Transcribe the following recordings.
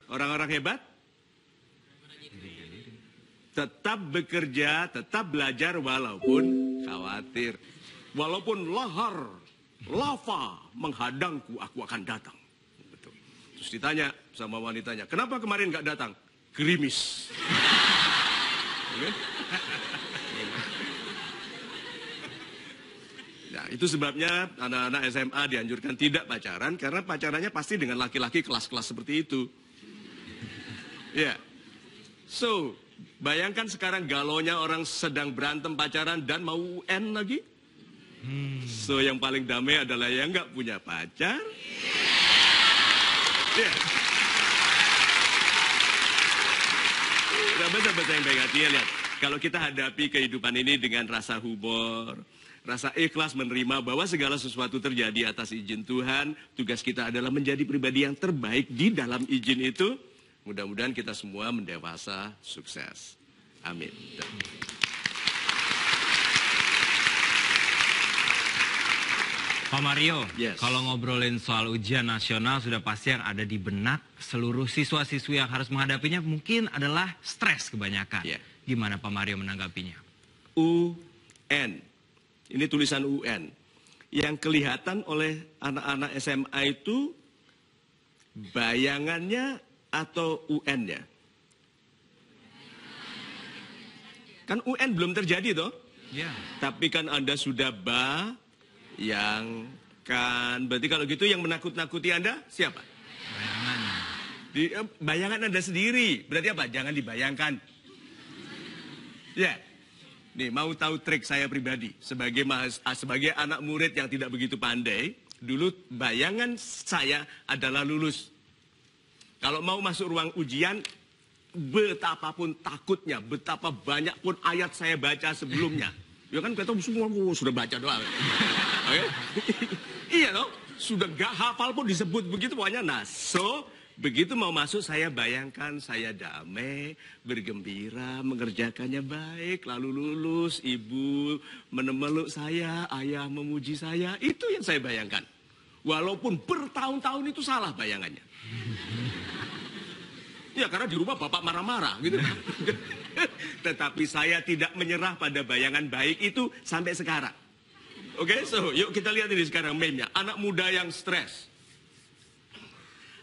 Orang-orang hebat tetap bekerja, tetap belajar walaupun khawatir. Walaupun lahar, lava menghadangku, aku akan datang. Betul. Terus ditanya sama wanitanya, kenapa kemarin nggak datang? Gerimis. Okay? Nah, itu sebabnya anak-anak SMA dianjurkan tidak pacaran, karena pacarannya pasti dengan laki-laki kelas-kelas seperti itu. Ya, yeah. So, bayangkan sekarang galonya orang sedang berantem pacaran dan mau UN lagi. So, yang paling damai adalah yang nggak punya pacar. Ya. Sahabat-sahabat yang baik hati, lihat. Kalau kita hadapi kehidupan ini dengan rasa humor, rasa ikhlas menerima bahwa segala sesuatu terjadi atas izin Tuhan, tugas kita adalah menjadi pribadi yang terbaik di dalam izin itu. Mudah-mudahan kita semua mendewasa, sukses. Amin. Pak Mario, Yes. Kalau ngobrolin soal ujian nasional, sudah pasti yang ada di benak seluruh siswa-siswi yang harus menghadapinya mungkin adalah stres kebanyakan. Yeah. Gimana Pak Mario menanggapinya? UN. Ini tulisan UN. Yang kelihatan oleh anak-anak SMA itu bayangannya atau UN-nya? Kan UN belum terjadi toh? Ya. Tapi kan Anda sudah bayangkan. Berarti kalau gitu yang menakut-nakuti Anda siapa? Bayangannya. Bayangan Anda sendiri. Berarti apa? Jangan dibayangkan. Ya. Nih, mau tahu trik saya pribadi sebagai anak murid yang tidak begitu pandai, dulu bayangan saya adalah lulus. Kalau mau masuk ruang ujian, betapapun takutnya, betapa banyak pun ayat saya baca sebelumnya. Ya kan kita semua sudah baca doa. Okay? Iya loh, sudah gak hafal pun disebut begitu pokoknya. Nah, begitu mau masuk saya bayangkan saya damai, bergembira, mengerjakannya baik, lalu lulus, ibu memeluk saya, ayah memuji saya, itu yang saya bayangkan. Walaupun bertahun-tahun itu salah bayangannya. Ya karena di rumah bapak marah-marah gitu. Tetapi saya tidak menyerah pada bayangan baik itu sampai sekarang. Oke, so yuk kita lihat ini sekarang meme-nya. Anak muda yang stres.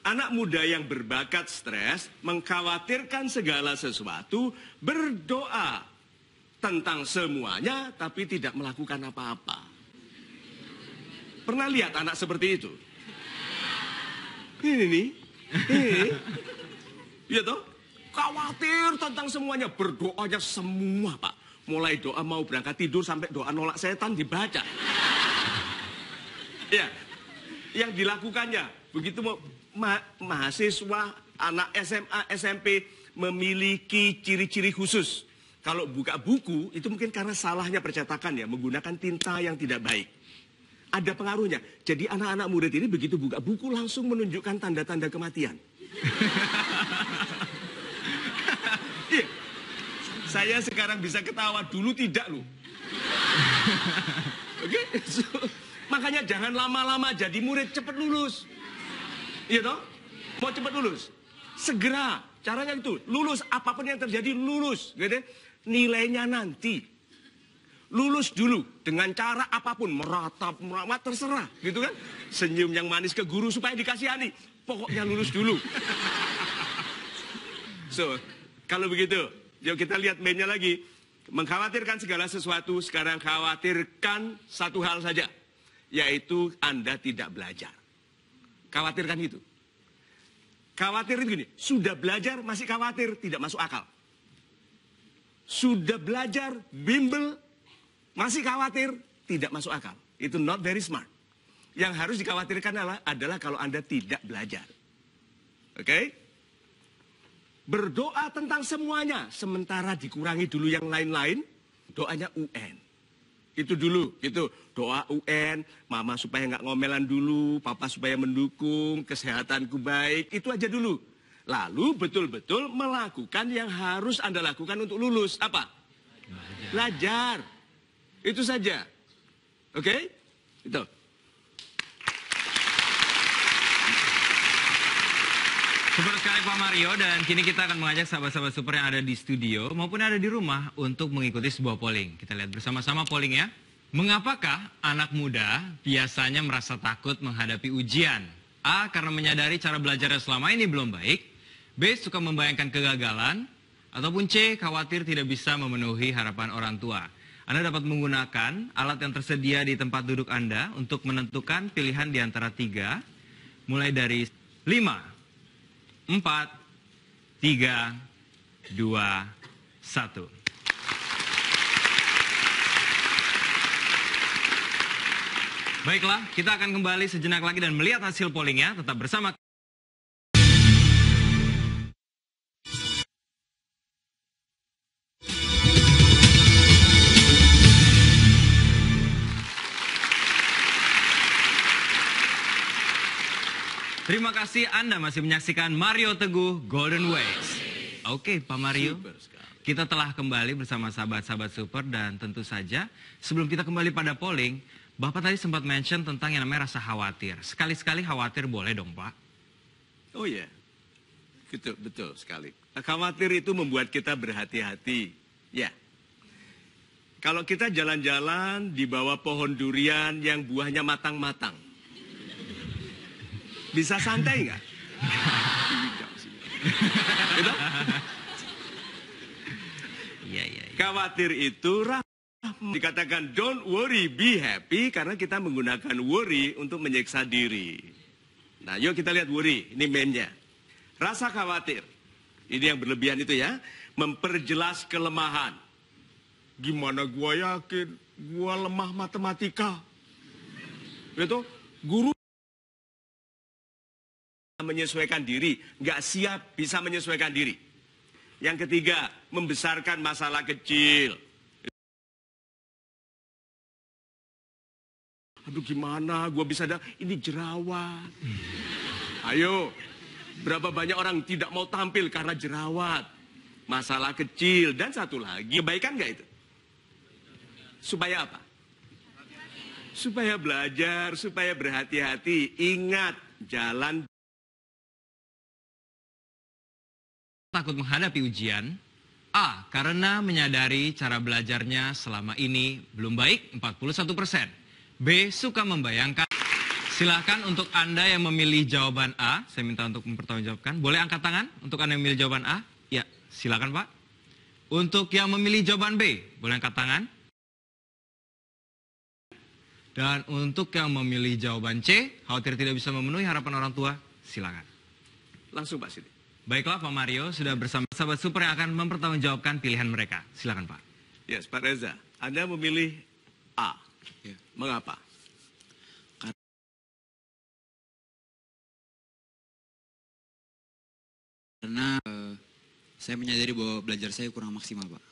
Anak muda yang berbakat stres, mengkhawatirkan segala sesuatu, berdoa tentang semuanya, tapi tidak melakukan apa-apa. Pernah lihat anak seperti itu? Ini nih. Iya toh? Khawatir tentang semuanya, berdoanya semua, Pak. Mulai doa mau berangkat tidur sampai doa nolak setan dibaca. Ya, yang dilakukannya begitu mahasiswa, anak SMA, SMP memiliki ciri-ciri khusus. Kalau buka buku, itu mungkin karena salahnya percetakan ya, menggunakan tinta yang tidak baik. Ada pengaruhnya. Jadi anak-anak murid ini begitu buka buku langsung menunjukkan tanda-tanda kematian. Iya. Saya sekarang bisa ketawa, dulu tidak loh. Oke? So, makanya jangan lama-lama jadi murid, cepat lulus. Iya toh? Mau cepat lulus? Segera. Caranya itu, lulus. Apapun yang terjadi, lulus. Gitu? Nilainya nanti. Lulus dulu. Dengan cara apapun. Meratap, merawat, terserah. Gitu kan? Senyum yang manis ke guru supaya dikasihani. Pokoknya lulus dulu. So, kalau begitu, yuk kita lihat meme-nya lagi. Mengkhawatirkan segala sesuatu, sekarang khawatirkan satu hal saja. Yaitu Anda tidak belajar. Khawatirkan itu. Khawatir itu gini, sudah belajar masih khawatir, tidak masuk akal. Sudah belajar, bimbel, masih khawatir, tidak masuk akal. Itu not very smart. Yang harus dikhawatirkan adalah kalau Anda tidak belajar. Oke? Berdoa tentang semuanya, sementara dikurangi dulu yang lain-lain, doanya UN. Itu dulu, gitu. Doa UN, mama supaya nggak ngomelan dulu, papa supaya mendukung, kesehatanku baik, itu aja dulu. Lalu betul-betul melakukan yang harus Anda lakukan untuk lulus. Apa? Belajar. Itu saja. Oke? Itu. Super sekali Pak Mario, dan kini kita akan mengajak sahabat-sahabat super yang ada di studio maupun yang ada di rumah untuk mengikuti sebuah polling. Kita lihat bersama-sama pollingnya. Mengapakah anak muda biasanya merasa takut menghadapi ujian? A. Karena menyadari cara belajarnya selama ini belum baik. B. Suka membayangkan kegagalan. Ataupun C. Khawatir tidak bisa memenuhi harapan orang tua. Anda dapat menggunakan alat yang tersedia di tempat duduk Anda untuk menentukan pilihan di antara 3. Mulai dari 5. 4, 3, 2, 1. Baiklah, kita akan kembali sejenak lagi dan melihat hasil pollingnya. Tetap bersama. Terima kasih Anda masih menyaksikan Mario Teguh Golden Ways. Oke, Pak Mario, kita telah kembali bersama sahabat-sahabat super, dan tentu saja sebelum kita kembali pada polling, Bapak tadi sempat mention tentang yang namanya rasa khawatir. Sekali-sekali khawatir boleh dong, Pak? Oh iya, gitu, betul sekali. Khawatir itu membuat kita berhati-hati. Ya, kalau kita jalan-jalan di bawah pohon durian yang buahnya matang-matang, bisa santai nggak? Gitu? Iya. Khawatir itu dikatakan don't worry, be happy, karena kita menggunakan worry untuk menyiksa diri. Nah, yuk kita lihat worry, ini mainnya. Rasa khawatir, ini yang berlebihan itu ya, memperjelas kelemahan. Gimana gua yakin gua lemah matematika? Itu guru menyesuaikan diri, nggak siap bisa menyesuaikan diri. Yang ketiga, membesarkan masalah kecil. Aduh gimana, gue bisa ini jerawat. Ayo, berapa banyak orang tidak mau tampil karena jerawat. Masalah kecil, dan satu lagi, kebaikan nggak itu? Supaya apa? Supaya belajar, supaya berhati-hati. Ingat, jalan Takut menghadapi ujian. A. Karena menyadari cara belajarnya selama ini belum baik, 41%. B. Suka membayangkan. Silakan untuk Anda yang memilih jawaban A, saya minta untuk mempertanggungjawabkan. Boleh angkat tangan untuk Anda yang memilih jawaban A? Ya, silakan Pak. Untuk yang memilih jawaban B, boleh angkat tangan. Dan untuk yang memilih jawaban C, khawatir tidak bisa memenuhi harapan orang tua, silakan. langsung Pak Siti. Baiklah Pak Mario, sudah bersama sahabat super yang akan mempertanggungjawabkan pilihan mereka. Silakan Pak. Yes, Pak Reza, Anda memilih A. Ya. Mengapa? Karena saya menyadari bahwa belajar saya kurang maksimal, Pak.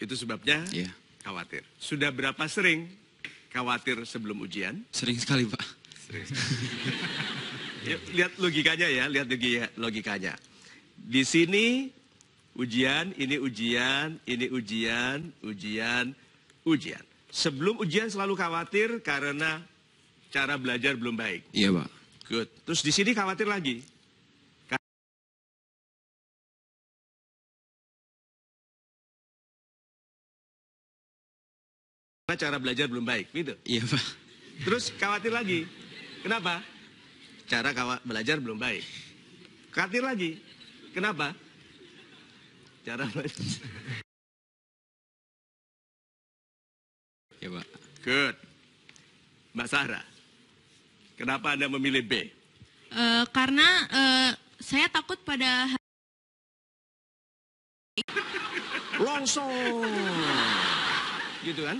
Itu sebabnya Iya. khawatir. Sudah berapa sering khawatir sebelum ujian? Sering sekali, Pak. Yuk, lihat logikanya ya, lihat logikanya. Di sini ujian, ini ujian, ini ujian, ujian, ujian. Sebelum ujian selalu khawatir karena cara belajar belum baik. Iya, Pak. Good. Terus di sini khawatir lagi. Karena cara belajar belum baik, gitu. Iya, Pak. Terus khawatir lagi. Kenapa? Cara belajar belum baik. Khawatir lagi. Kenapa? Cara belajar. Ya, Pak. Good. Mbak Sarah, kenapa Anda memilih B? Karena saya takut pada Longsor. Gitu kan?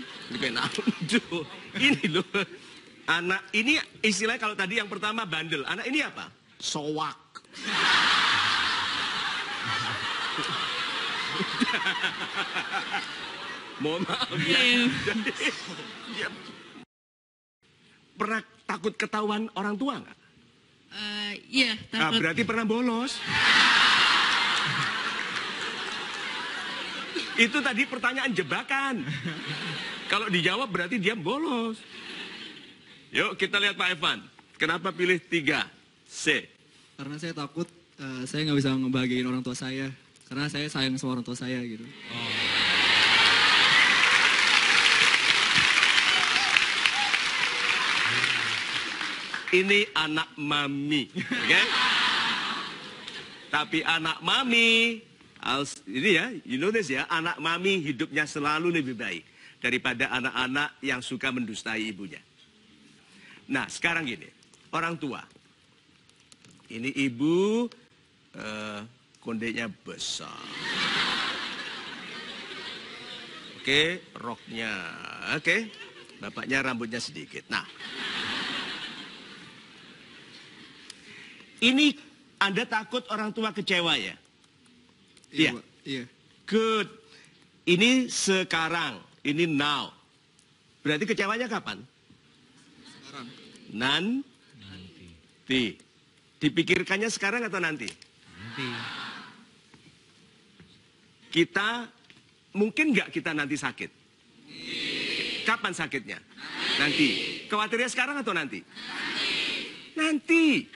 Ini loh. Anak ini istilahnya kalau tadi yang pertama bandel. Anak ini apa? Sowak. Mohon maaf ya. Dia pernah takut ketahuan orang tua nggak? iya takut. Berarti pernah bolos. Itu tadi pertanyaan jebakan. Kalau dijawab berarti dia bolos. Yuk kita lihat Pak Evan. Kenapa pilih 3 C? Karena saya takut Saya nggak bisa ngebahagiain orang tua saya karena saya sayang sama orang tua saya gitu. Ini anak mami, oke? Tapi anak mami, ini ya, you know this ya, anak mami hidupnya selalu lebih baik daripada anak-anak yang suka mendustai ibunya. Nah, sekarang gini, orang tua. Ini ibu, kondenya besar. Oke, roknya, oke. Bapaknya rambutnya sedikit. Nah, ini Anda takut orang tua kecewa ya? Iya. Pak. Iya. Good. Ini sekarang, ini now. Berarti kecewanya kapan? Sekarang. Nanti. Dipikirkannya sekarang atau nanti? Nanti. Kita, mungkin nggak kita nanti sakit? Kapan sakitnya? Nanti. Khawatirnya sekarang atau nanti? Nanti.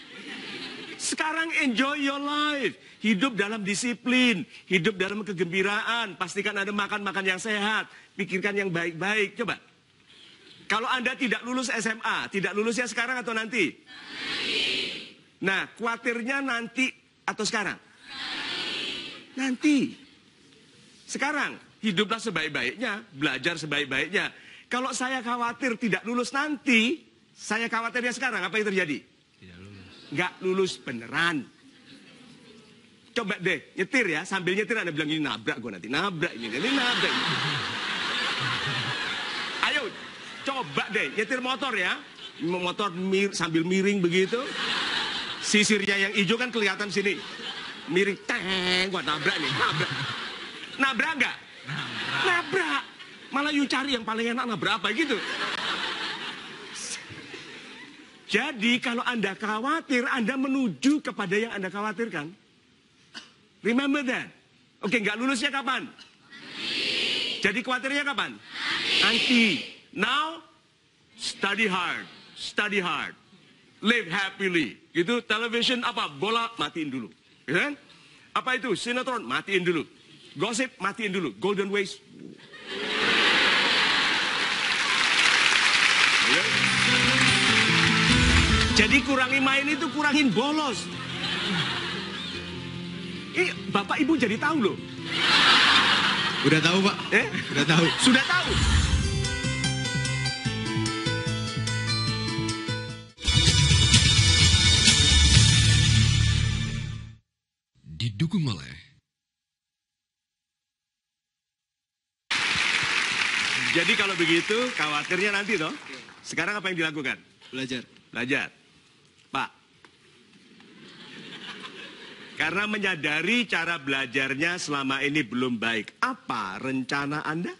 Sekarang enjoy your life. Hidup dalam disiplin. Hidup dalam kegembiraan. Pastikan Anda makan yang sehat. Pikirkan yang baik-baik. Coba. Kalau Anda tidak lulus SMA, tidak lulusnya sekarang atau nanti? Nah, khawatirnya nanti atau sekarang? Nanti. Sekarang, hiduplah sebaik-baiknya, belajar sebaik-baiknya. Kalau saya khawatir tidak lulus nanti, saya khawatirnya sekarang, apa yang terjadi? Tidak lulus. Nggak lulus beneran. Coba deh, nyetir ya, sambil nyetir Anda bilang ini nabrak gue nanti, nabrak ini nabrak ini. Ayo, coba deh, nyetir motor ya. Motor sambil miring begitu. Sisirnya yang hijau kan kelihatan sini. Miring, teng, gua nabrak nih, nabrak. Nabrak nggak? Nabrak. Malah you cari yang paling enak nabrak apa gitu. Jadi kalau Anda khawatir, Anda menuju kepada yang Anda khawatirkan. Remember that. Oke, nggak lulusnya kapan? Nanti. Jadi khawatirnya kapan? Nanti. Now, study hard. Study hard. Live happily. Gitu, television apa? Bola, matiin dulu. Ya kan? Apa itu? Sinetron, matiin dulu. Gosip, matiin dulu. Golden Ways. Ya. Jadi kurangi main itu kurangin bolos. Bapak Ibu jadi tahu loh. Udah tahu, Pak. Udah tahu. Sudah tahu. Didukung oleh Jadi kalau begitu khawatirnya nanti toh. Sekarang apa yang dilakukan? Belajar. Belajar. Pak. Karena menyadari cara belajarnya selama ini belum baik. Apa rencana Anda?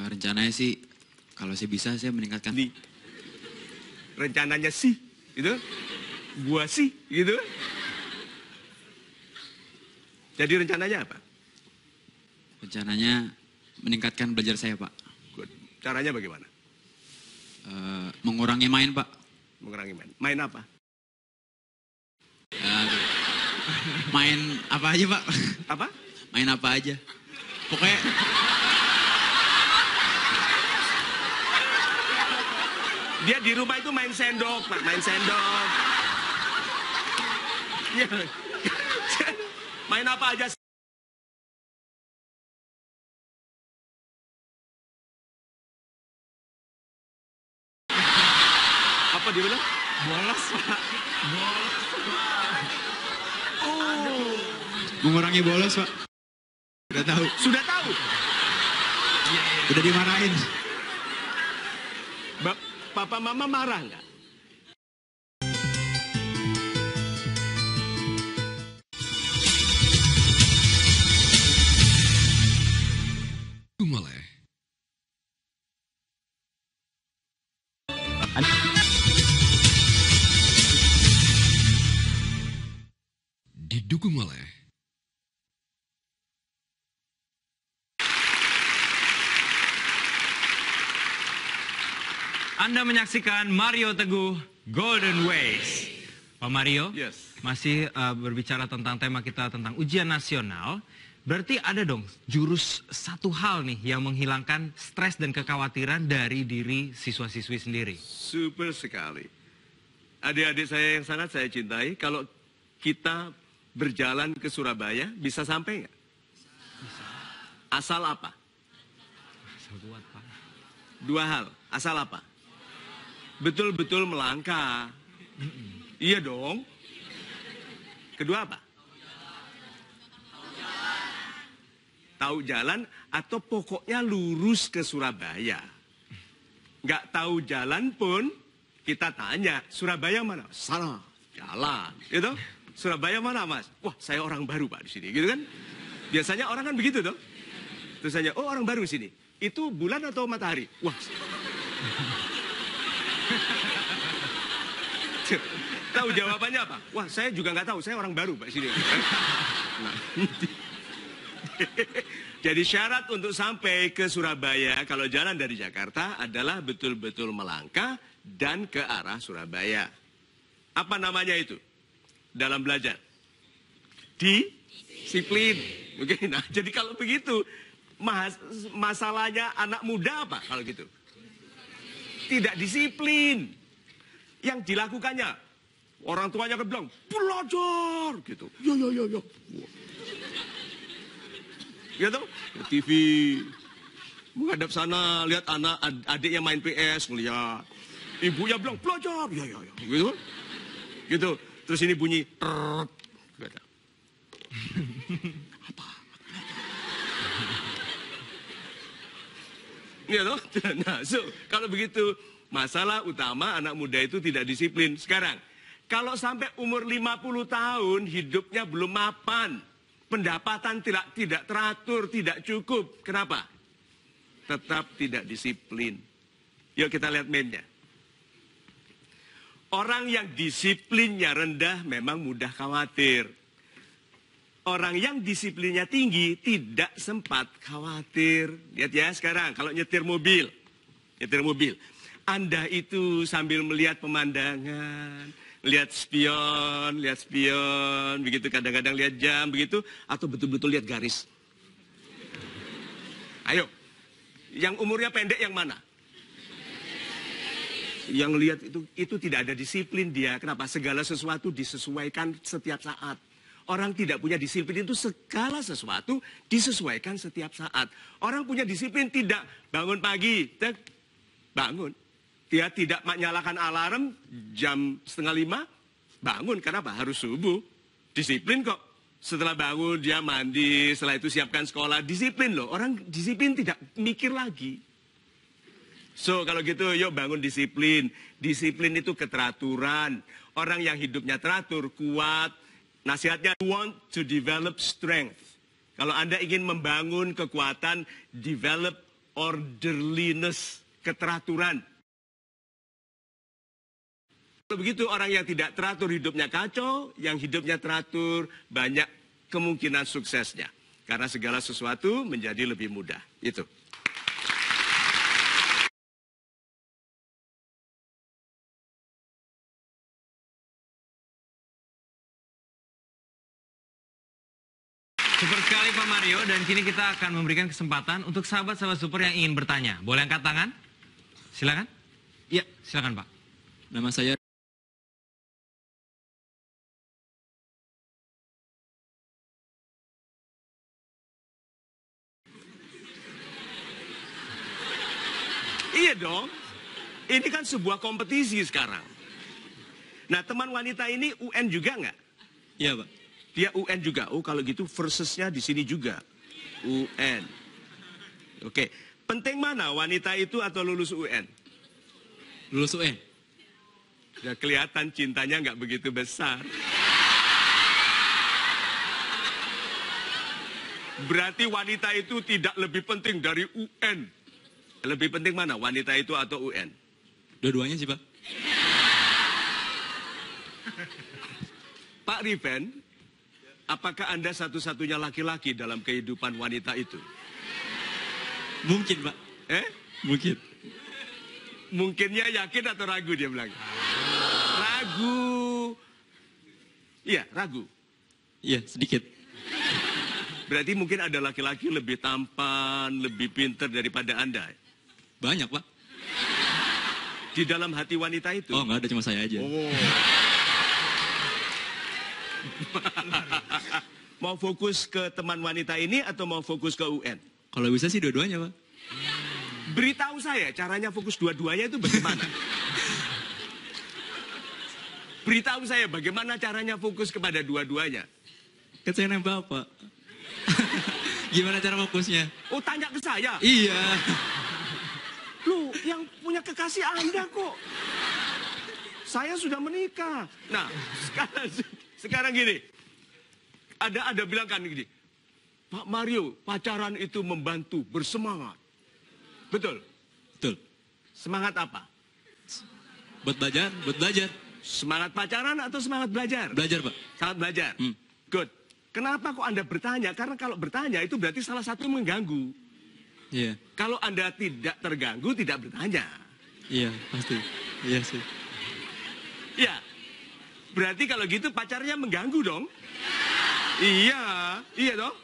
Rencananya sih, kalau saya bisa saya meningkatkan. Rencananya sih, gitu. Gua sih, gitu. Jadi rencananya apa? Rencananya meningkatkan belajar saya, Pak. Good. Caranya bagaimana? Mengurangi main, Pak. Mengurangi main. Main apa? Main apa aja, Pak? Apa? Main apa aja. Pokoknya dia di rumah itu main sendok, Pak. Main sendok. Ya. Main apa aja. Apa dia bilang? Bolos, Pak. Bolos. mengurangi bolos, Pak. Udah tahu. Sudah tahu. Udah dimarahin. Papa Mama marah nggak? oleh didukung oleh Anda menyaksikan Mario Teguh Golden Ways. Pak Mario, Yes. masih berbicara tentang tema kita tentang ujian nasional. Berarti ada dong jurus satu hal nih yang menghilangkan stres dan kekhawatiran dari diri siswa-siswi sendiri. Super sekali. Adik-adik saya yang sangat saya cintai, kalau kita berjalan ke Surabaya, bisa sampai nggak? Asal apa? Asal kuat, Pak. Dua hal. Asal apa? Betul-betul melangkah. Iya dong. Kedua apa? Tahu jalan atau pokoknya lurus ke Surabaya. Nggak tahu jalan pun kita tanya, Surabaya mana? Sana, jalan. Gitu? Surabaya mana, Mas? Wah, saya orang baru, Pak, di sini. Gitu kan? Biasanya orang kan begitu tuh. Terus tanya, oh orang baru di sini. Itu bulan atau matahari? Wah. Tahu jawabannya apa? Wah, saya juga nggak tahu. Saya orang baru, Pak, sini. Nah. Jadi syarat untuk sampai ke Surabaya kalau jalan dari Jakarta adalah betul-betul melangkah dan ke arah Surabaya. Apa namanya itu? Dalam belajar. Disiplin. Oke, nah jadi kalau begitu masalahnya anak muda apa kalau gitu? Tidak disiplin. Yang dilakukannya orang tuanya kan bilang belajar gitu. Yo. Gitu? TV menghadap sana lihat anak adiknya main PS ngeliat. Ibunya bilang belajar. Ya. Gitu. Gitu. Terus ini bunyi gitu. Apa? Gitu. Nah, kalau begitu masalah utama anak muda itu tidak disiplin. Sekarang, kalau sampai umur 50 tahun hidupnya belum mapan, pendapatan tidak teratur, tidak cukup. Kenapa? Tetap tidak disiplin. Yuk kita lihat mainnya. Orang yang disiplinnya rendah memang mudah khawatir. Orang yang disiplinnya tinggi tidak sempat khawatir. Lihat ya sekarang, kalau nyetir mobil. Anda itu sambil melihat pemandangan, lihat spion, begitu kadang-kadang lihat jam, begitu, atau betul-betul lihat garis. Ayo, yang umurnya pendek yang mana? Yang lihat itu tidak ada disiplin dia. Kenapa? Segala sesuatu disesuaikan setiap saat. Orang tidak punya disiplin itu segala sesuatu disesuaikan setiap saat. Orang punya disiplin tidak bangun pagi, bangun. Dia tidak menyalakan alarm jam 4:30, bangun. Kenapa? Harus subuh. Disiplin kok. Setelah bangun dia mandi, setelah itu siapkan sekolah. Disiplin loh. Orang disiplin tidak mikir lagi. So kalau gitu yuk bangun disiplin. Disiplin itu keteraturan. Orang yang hidupnya teratur, kuat. Nasihatnya, want to develop strength. Kalau Anda ingin membangun kekuatan, develop orderliness, keteraturan. Kalau begitu orang yang tidak teratur hidupnya kacau, yang hidupnya teratur banyak kemungkinan suksesnya. Karena segala sesuatu menjadi lebih mudah. Itu. Super sekali Pak Mario, dan kini kita akan memberikan kesempatan untuk sahabat-sahabat super yang ingin bertanya. Boleh angkat tangan? Silakan. Iya, silakan Pak. Nama saya Iya dong. Ini kan sebuah kompetisi sekarang. Nah teman wanita ini UN juga nggak? Iya, Pak. Dia UN juga. Oh kalau gitu versusnya di sini juga. UN. Oke. Penting mana wanita itu atau lulus UN? Lulus UN. Ya kelihatan cintanya nggak begitu besar. Berarti wanita itu tidak lebih penting dari UN. Lebih penting mana? Wanita itu atau UN? Dua-duanya sih, Pak. Pak Riven, apakah Anda satu-satunya laki-laki dalam kehidupan wanita itu? Mungkin, Pak. Mungkin. Mungkinnya yakin atau ragu dia bilang? Ragu. Iya, ragu. Iya, sedikit. Berarti mungkin ada laki-laki lebih tampan, lebih pintar daripada Anda. Banyak, Pak. Di dalam hati wanita itu. Oh, nggak ada, cuma saya aja. Oh. Mau fokus ke teman wanita ini atau mau fokus ke UN? Kalau bisa sih dua-duanya, Pak. Beritahu saya caranya fokus dua-duanya itu bagaimana? Beritahu saya bagaimana caranya fokus kepada dua-duanya. Kan saya nembak, Pak. Gimana cara fokusnya? Oh, tanya ke saya. Iya. Loh, yang punya kekasih Anda kok. Saya sudah menikah. Nah, sekarang gini. Ada bilang kan gini. Pak Mario, pacaran itu membantu bersemangat. Betul? Betul. Semangat apa? Buat belajar. Semangat pacaran atau semangat belajar? Belajar, Pak. Sangat belajar. Good. Kenapa kok Anda bertanya? Karena kalau bertanya itu berarti salah satu mengganggu. Iya. Kalau Anda tidak terganggu, tidak bertanya. Iya, pasti. Iya sih. Ya. Berarti kalau gitu pacarnya mengganggu dong? Iya dong.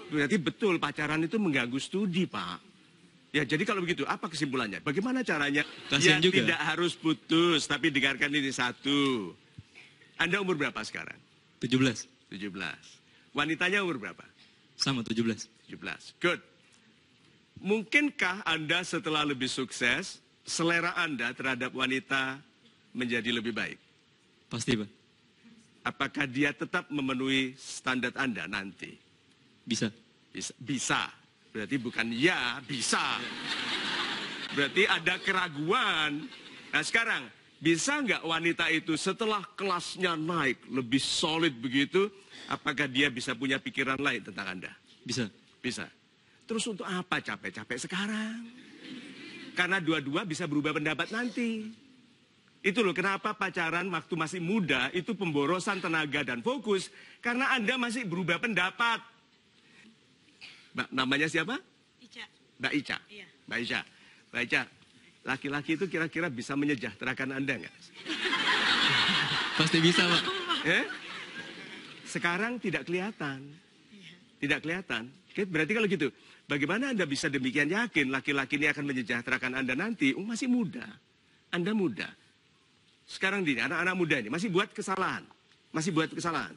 Berarti betul pacaran itu mengganggu studi, Pak. Ya, jadi kalau begitu, apa kesimpulannya? Bagaimana caranya? Kasian juga. Tidak harus putus, tapi dengarkan ini satu. Anda umur berapa sekarang? 17. 17. Wanitanya umur berapa? Sama 17. 17. Good. Mungkinkah Anda setelah lebih sukses, selera Anda terhadap wanita menjadi lebih baik? Pasti, Pak. Apakah dia tetap memenuhi standar Anda nanti? Bisa. Bisa. Berarti bukan ya, bisa. Berarti ada keraguan. Nah sekarang, bisa nggak wanita itu setelah kelasnya naik, lebih solid begitu, apakah dia bisa punya pikiran lain tentang Anda? Bisa. Bisa. Terus untuk apa capek-capek sekarang? Karena dua-dua bisa berubah pendapat nanti. Itu loh kenapa pacaran waktu masih muda itu pemborosan tenaga dan fokus. Karena Anda masih berubah pendapat. Mbak, namanya siapa? Ica. Mbak Ica. Iya. Mbak Ica. Mbak Ica, laki-laki itu kira-kira bisa menyejahterakan Anda nggak? Pasti bisa, Pak. Sekarang tidak kelihatan. Tidak kelihatan. Oke, berarti kalau gitu, bagaimana Anda bisa demikian yakin laki-laki ini akan menyejahterakan Anda nanti? Masih muda. Anda muda. Sekarang ini, anak-anak muda ini masih buat kesalahan. Masih buat kesalahan.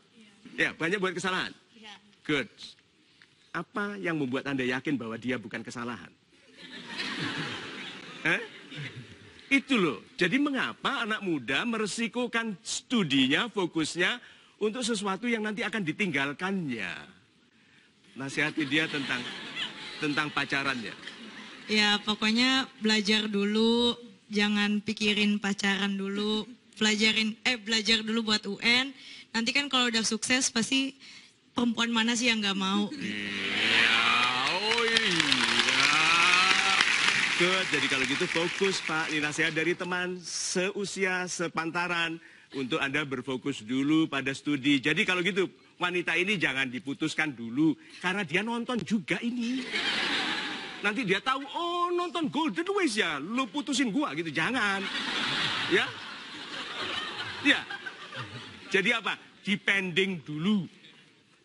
Ya, banyak buat kesalahan. Iya. Good. Apa yang membuat Anda yakin bahwa dia bukan kesalahan? Itu loh. Jadi mengapa anak muda meresikokan studinya, fokusnya untuk sesuatu yang nanti akan ditinggalkannya? Nasihati dia tentang pacarannya. Ya pokoknya belajar dulu, jangan pikirin pacaran dulu, belajar dulu buat UN. Nanti kan kalau udah sukses pasti perempuan mana sih yang nggak mau? Iya, oh iya. Good, jadi kalau gitu fokus Pak. Ini nasihat dari teman seusia, sepantaran. Untuk Anda berfokus dulu pada studi. Jadi kalau gitu, wanita ini jangan diputuskan dulu. Karena dia nonton juga ini. Nanti dia tahu, oh nonton Golden Ways ya, lu putusin gua gitu. Jangan. Ya. Ya. Jadi apa? Depending dulu.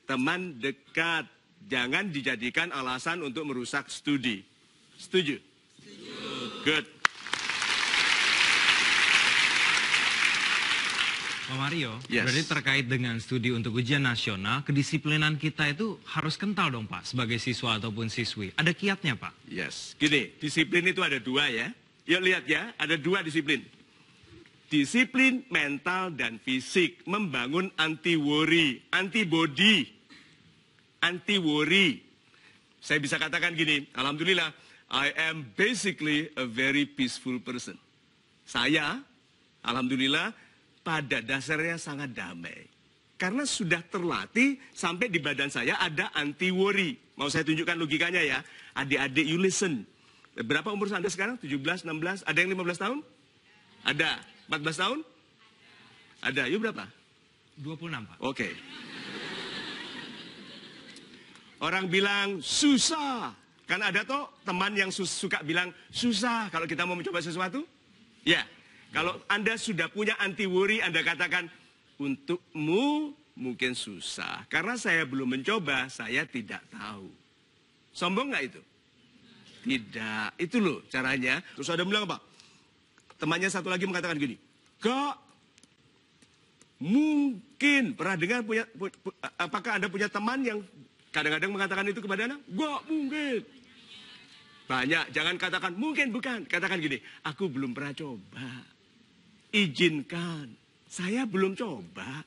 Teman dekat. Jangan dijadikan alasan untuk merusak studi. Setuju? Good. Pak Mario, Yes. berarti terkait dengan studi untuk ujian nasional, kedisiplinan kita itu harus kental dong Pak, sebagai siswa ataupun siswi. Ada kiatnya Pak? Yes. Gini, disiplin itu ada dua ya. Yuk lihat ya, ada dua disiplin. Disiplin mental dan fisik. Membangun anti-worry, antibody. Anti-worry. Saya bisa katakan gini, alhamdulillah, I am basically a very peaceful person. Saya, alhamdulillah, pada dasarnya sangat damai. Karena sudah terlatih sampai di badan saya ada anti-worry. Mau saya tunjukkan logikanya ya. Adik-adik, you listen. Berapa umur Anda sekarang? 17, 16? Ada yang 15 tahun? Ada. 14 tahun? Ada. You berapa? 26 Pak. Oke. Orang bilang susah. Kan ada toh teman yang suka bilang susah kalau kita mau mencoba sesuatu? Ya. Kalau Anda sudah punya anti worry, Anda katakan untukmu mungkin susah. Karena saya belum mencoba, saya tidak tahu. Sombong nggak itu? Tidak. Itu loh caranya. Terus ada bilang apa? Temannya satu lagi mengatakan gini, Kak, mungkin pernah dengar apakah Anda punya teman yang kadang-kadang mengatakan itu kepada Anda? Gak mungkin. Banyak, jangan katakan mungkin bukan. Katakan gini, aku belum pernah coba. Izinkan, saya belum coba.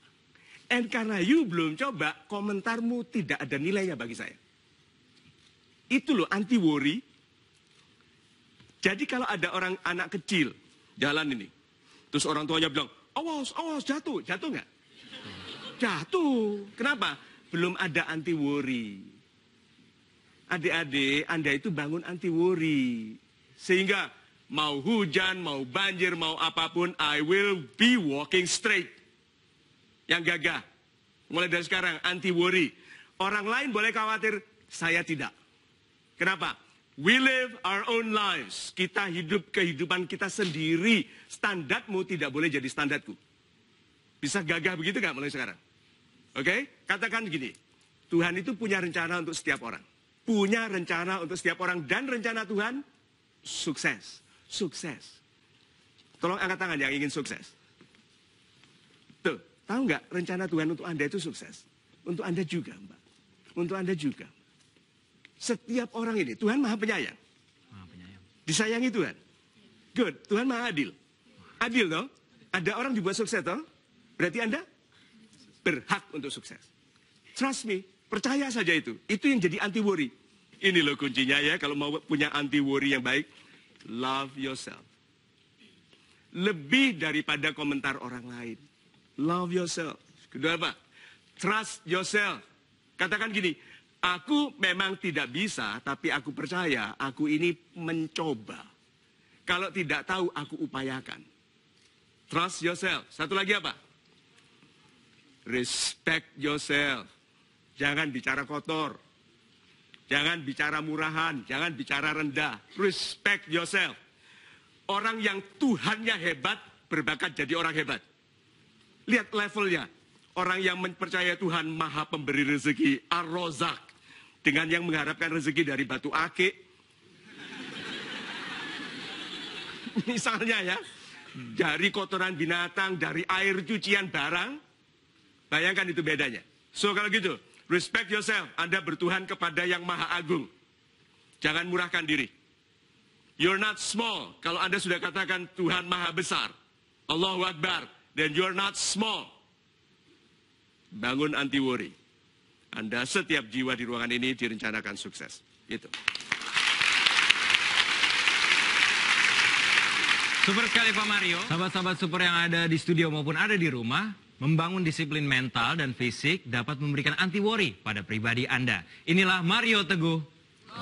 And karena you belum coba, komentarmu tidak ada nilainya bagi saya. Itu loh anti worry. Jadi kalau ada orang anak kecil jalan ini, terus orang tuanya bilang, awas, awas, jatuh. Jatuh nggak? Jatuh. Kenapa? Belum ada anti worry. Adik-adik, Anda itu bangun anti worry. Sehingga mau hujan, mau banjir, mau apapun, I will be walking straight. Yang gagah. Mulai dari sekarang, anti worry. Orang lain boleh khawatir, saya tidak. Kenapa? We live our own lives. Kita hidup kehidupan kita sendiri. Standarmu tidak boleh jadi standarku. Bisa gagah begitu gak mulai sekarang? Oke? Katakan gini, Tuhan itu punya rencana untuk setiap orang. Punya rencana untuk setiap orang. Dan rencana Tuhan, sukses. Sukses. Tolong angkat tangan yang ingin sukses. Tuh, tahu nggak rencana Tuhan untuk Anda itu sukses? Untuk Anda juga, Mbak. Untuk Anda juga. Setiap orang ini, Tuhan Maha Penyayang. Maha Penyayang. Disayangi Tuhan. Good, Tuhan Maha Adil. Adil toh? Ada orang dibuat sukses toh? Berarti Anda berhak untuk sukses. Trust me, percaya saja itu. Itu yang jadi anti worry. Ini loh kuncinya ya, kalau mau punya anti worry yang baik. Love yourself. Lebih daripada komentar orang lain. Love yourself. Kedua apa? Trust yourself. Katakan gini, aku memang tidak bisa, tapi aku percaya aku ini mencoba. Kalau tidak tahu, aku upayakan. Trust yourself. Satu lagi apa? Respect yourself. Jangan bicara kotor. Jangan bicara murahan, jangan bicara rendah. Respect yourself. Orang yang Tuhannya hebat, berbakat jadi orang hebat. Lihat levelnya. Orang yang mempercaya Tuhan Maha Pemberi rezeki, Ar-Rozak. Dengan yang mengharapkan rezeki dari batu akik. Misalnya ya. Dari kotoran binatang, dari air cucian barang. Bayangkan itu bedanya. So kalau gitu, respect yourself. Anda bertuhan kepada yang Maha Agung. Jangan murahkan diri. You're not small. Kalau Anda sudah katakan Tuhan Maha Besar. Allahu Akbar. Then you're not small. Bangun anti worry. Anda setiap jiwa di ruangan ini direncanakan sukses. Itu. Super sekali Pak Mario. Sahabat-sahabat super yang ada di studio maupun ada di rumah, membangun disiplin mental dan fisik dapat memberikan anti worry pada pribadi Anda. Inilah Mario Teguh,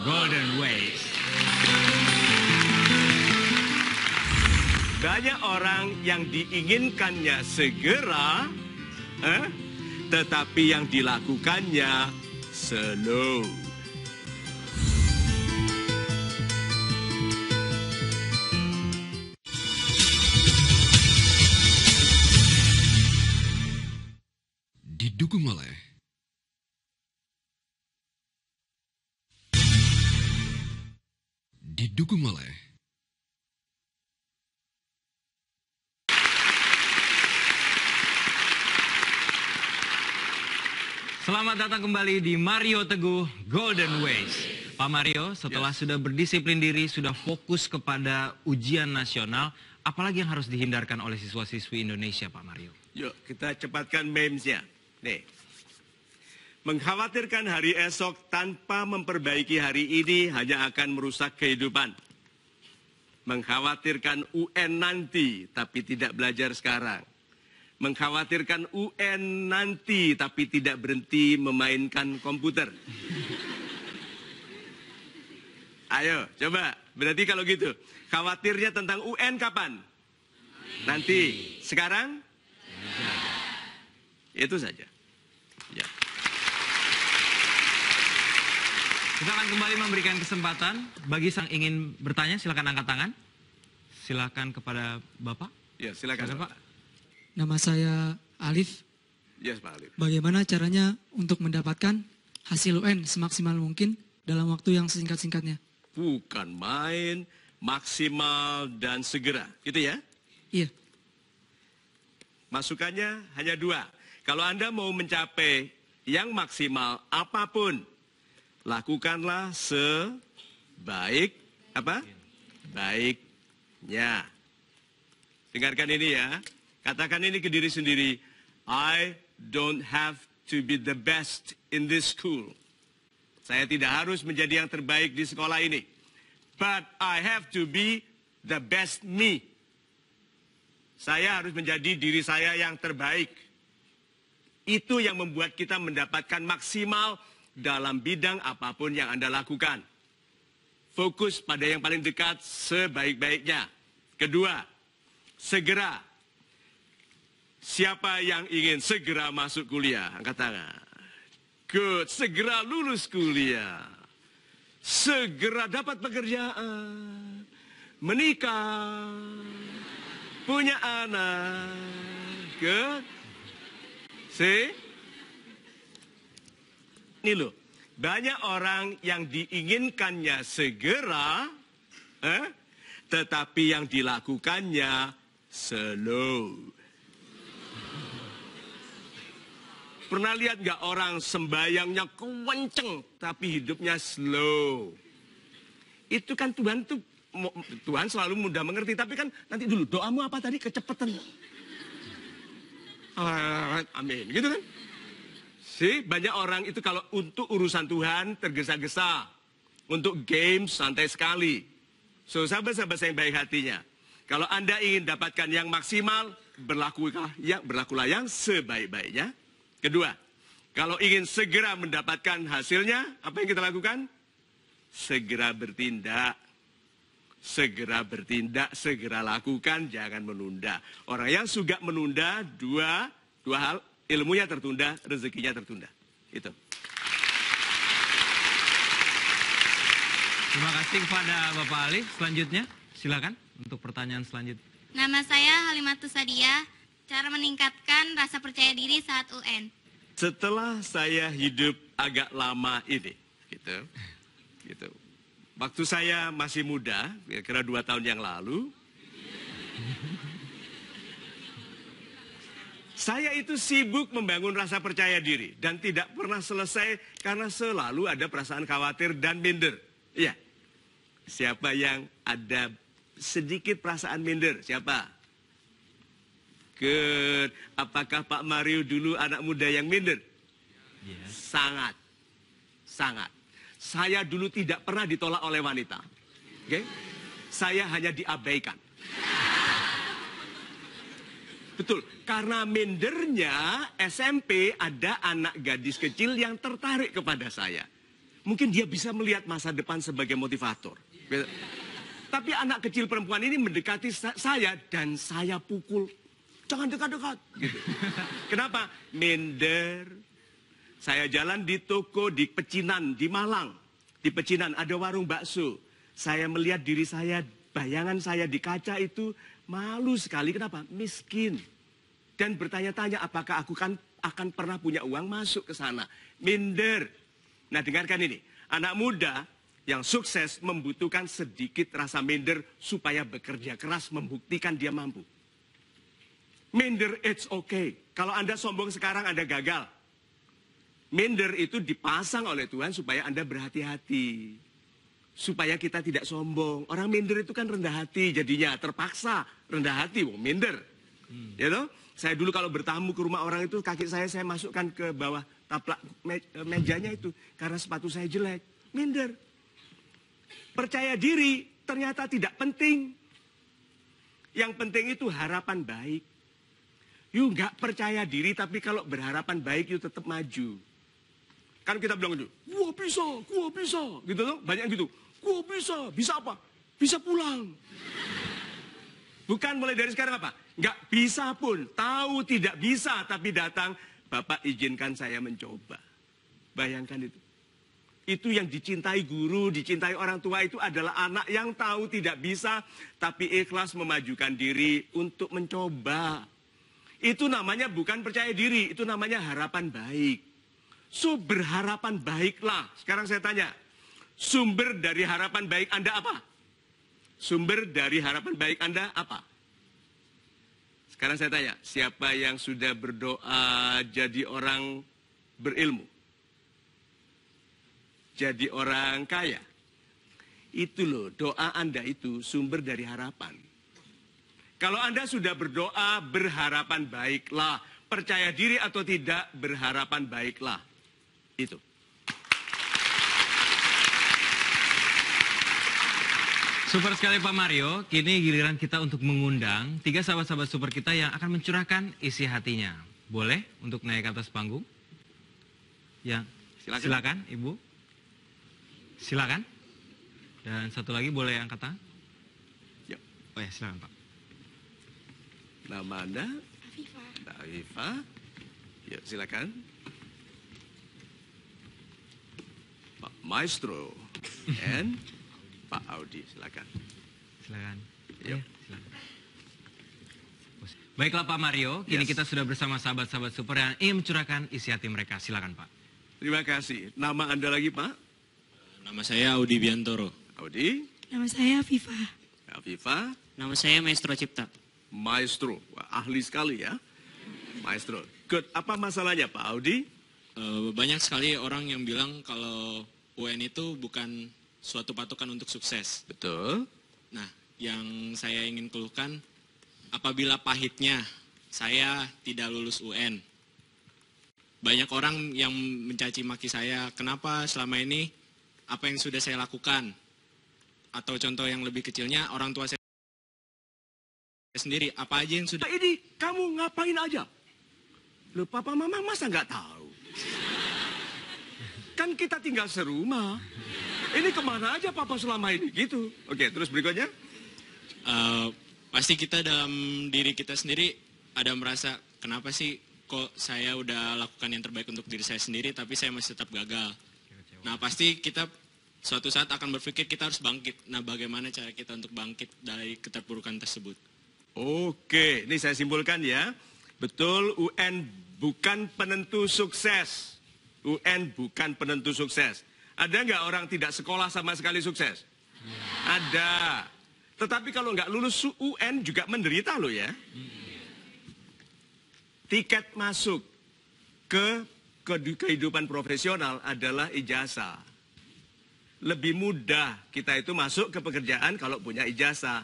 Golden Ways. Banyak orang yang diinginkannya segera, tetapi yang dilakukannya slow. Didukung oleh Selamat datang kembali di Mario Teguh Golden Ways. Pak Mario, setelah sudah berdisiplin diri, sudah fokus kepada ujian nasional, apalagi yang harus dihindarkan oleh siswa-siswi Indonesia, Pak Mario? Yuk, kita cepatkan memesnya. Nih. Mengkhawatirkan hari esok tanpa memperbaiki hari ini hanya akan merusak kehidupan. Mengkhawatirkan UN nanti, tapi tidak belajar sekarang. Mengkhawatirkan UN nanti, tapi tidak berhenti memainkan komputer. Ayo, coba. Berarti kalau gitu, khawatirnya tentang UN kapan? Nanti. Sekarang? Itu saja. Ya. Kita akan kembali memberikan kesempatan bagi sang ingin bertanya, silakan angkat tangan. Silakan kepada Bapak. Ya, silakan. Pak. Nama saya Alif. Yes, Pak Alif. Bagaimana caranya untuk mendapatkan hasil UN semaksimal mungkin dalam waktu yang sesingkat-singkatnya? Bukan main, maksimal dan segera. Gitu ya? Iya. Masukannya hanya 2. Kalau Anda mau mencapai yang maksimal apapun, lakukanlah sebaik baiknya. Dengarkan ini ya. Katakan ini ke diri sendiri. I don't have to be the best in this school. Saya tidak harus menjadi yang terbaik di sekolah ini. But I have to be the best me. Saya harus menjadi diri saya yang terbaik. Itu yang membuat kita mendapatkan maksimal dalam bidang apapun yang Anda lakukan. Fokus pada yang paling dekat sebaik-baiknya. Kedua, segera. Siapa yang ingin segera masuk kuliah? Angkat tangan. Good, segera lulus kuliah. Segera dapat pekerjaan. Menikah. Punya anak. Good. See? Ini loh. Banyak orang yang diinginkannya segera, tetapi yang dilakukannya slow. Pernah lihat nggak orang sembayangnya kenceng, tapi hidupnya slow? Itu kan Tuhan selalu mudah mengerti, tapi kan nanti dulu doamu apa tadi kecepatan. Amin, gitu kan? Banyak orang itu kalau untuk urusan Tuhan tergesa-gesa. Untuk games santai sekali. So, sahabat-sahabat saya yang baik hatinya. Kalau Anda ingin dapatkan yang maksimal, berlakulah yang sebaik-baiknya. Kedua, kalau ingin segera mendapatkan hasilnya, apa yang kita lakukan? Segera bertindak. Segera bertindak, segera lakukan, jangan menunda. Orang yang suka menunda, dua hal. Ilmunya tertunda, rezekinya tertunda. Itu. Terima kasih kepada Bapak Ali. Selanjutnya, silakan untuk pertanyaan selanjutnya. Nama saya Halimatus Sadia. Cara meningkatkan rasa percaya diri saat UN. Setelah saya hidup agak lama ini, gitu. Waktu saya masih muda, kira-kira 2 tahun yang lalu, saya itu sibuk membangun rasa percaya diri dan tidak pernah selesai karena selalu ada perasaan khawatir dan minder. Iya. Siapa yang ada sedikit perasaan minder? Siapa? Apakah Pak Mario dulu anak muda yang minder? Sangat. Saya dulu tidak pernah ditolak oleh wanita. Oke? Saya hanya diabaikan. Betul, karena mindernya SMP ada anak gadis kecil yang tertarik kepada saya. Mungkin dia bisa melihat masa depan sebagai motivator. Tapi anak kecil perempuan ini mendekati saya dan saya pukul. Jangan dekat-dekat. Gitu. Kenapa? Minder. Saya jalan di toko di Pecinan, di Malang. Di Pecinan ada warung bakso. Saya melihat diri saya, bayangan saya di kaca itu malu sekali. Kenapa? Miskin. Dan bertanya-tanya apakah aku akan pernah punya uang masuk ke sana. Minder. Nah, dengarkan ini. Anak muda yang sukses membutuhkan sedikit rasa minder supaya bekerja keras membuktikan dia mampu. Minder, it's okay. Kalau Anda sombong sekarang, Anda gagal. Minder itu dipasang oleh Tuhan supaya Anda berhati-hati. Supaya kita tidak sombong. Orang minder itu kan rendah hati jadinya. Terpaksa rendah hati, minder. Ya toh? Saya dulu kalau bertamu ke rumah orang itu, kaki saya masukkan ke bawah taplak mejanya itu. Karena sepatu saya jelek. Minder. Percaya diri ternyata tidak penting. Yang penting itu harapan baik. You nggak percaya diri, tapi kalau berharapan baik, you tetap maju. Kan kita bilang itu, gua bisa, gitu loh. Banyak gitu, gua bisa apa? Bisa pulang. Bukan mulai dari sekarang apa? Nggak bisa pun, tahu tidak bisa, tapi datang, Bapak izinkan saya mencoba. Bayangkan itu. Itu yang dicintai guru, dicintai orang tua itu adalah anak yang tahu tidak bisa, tapi ikhlas memajukan diri untuk mencoba. Itu namanya bukan percaya diri, itu namanya harapan baik. So, berharapan baiklah. Sekarang saya tanya, sumber dari harapan baik Anda apa? Sumber dari harapan baik Anda apa? Sekarang saya tanya, siapa yang sudah berdoa jadi orang berilmu? Jadi orang kaya? Itu loh, doa Anda itu sumber dari harapan. Kalau Anda sudah berdoa, berharapan baiklah. Percaya diri atau tidak, berharapan baiklah. Itu. Super sekali Pak Mario, kini giliran kita untuk mengundang 3 sahabat-sahabat super kita yang akan mencurahkan isi hatinya. Boleh untuk naik ke atas panggung? Ya, silakan Ibu. Silakan. Dan satu lagi boleh angkat tangan? Yuk. Oh ya, silakan Pak. Nama Anda? Mbak Afifah. Ya, silakan. Pak Maestro. And Pak Audi, silakan. Silakan. Yuk. Silakan. Baiklah Pak Mario, kini kita sudah bersama sahabat-sahabat super yang ingin mencurahkan isi hati mereka. Silakan Pak. Terima kasih. Nama Anda lagi Pak? Nama saya Audi Biantoro. Audi. Nama saya Afifah. Afifah. Nama saya Maestro Cipta. Maestro. Wah, ahli sekali ya. Maestro. Good. Apa masalahnya Pak Audi? Banyak sekali orang yang bilang kalau UN itu bukan suatu patokan untuk sukses. Betul. Nah, yang saya ingin keluhkan, apabila pahitnya saya tidak lulus UN. Banyak orang yang mencaci maki saya, kenapa selama ini apa yang sudah saya lakukan? Atau contoh yang lebih kecilnya, orang tua saya sendiri, apa aja yang sudah... Ini kamu ngapain aja? Loh, papa mama masa nggak tahu? Kan kita tinggal serumah. Ini kemana aja papa selama ini? Gitu. Oke, terus berikutnya? Pasti kita dalam diri kita sendiri ada merasa, kenapa sih kok saya udah lakukan yang terbaik untuk diri saya sendiri, tapi saya masih tetap gagal. Nah, pasti kita suatu saat akan berpikir kita harus bangkit. Nah, bagaimana cara kita untuk bangkit dari keterpurukan tersebut? Oke, ini saya simpulkan ya. Betul, UN bukan penentu sukses. UN bukan penentu sukses. Ada nggak orang tidak sekolah sama sekali sukses? Ada. Tetapi kalau nggak lulus UN juga menderita loh ya. Tiket masuk ke kehidupan profesional adalah ijazah. Lebih mudah kita itu masuk ke pekerjaan kalau punya ijazah.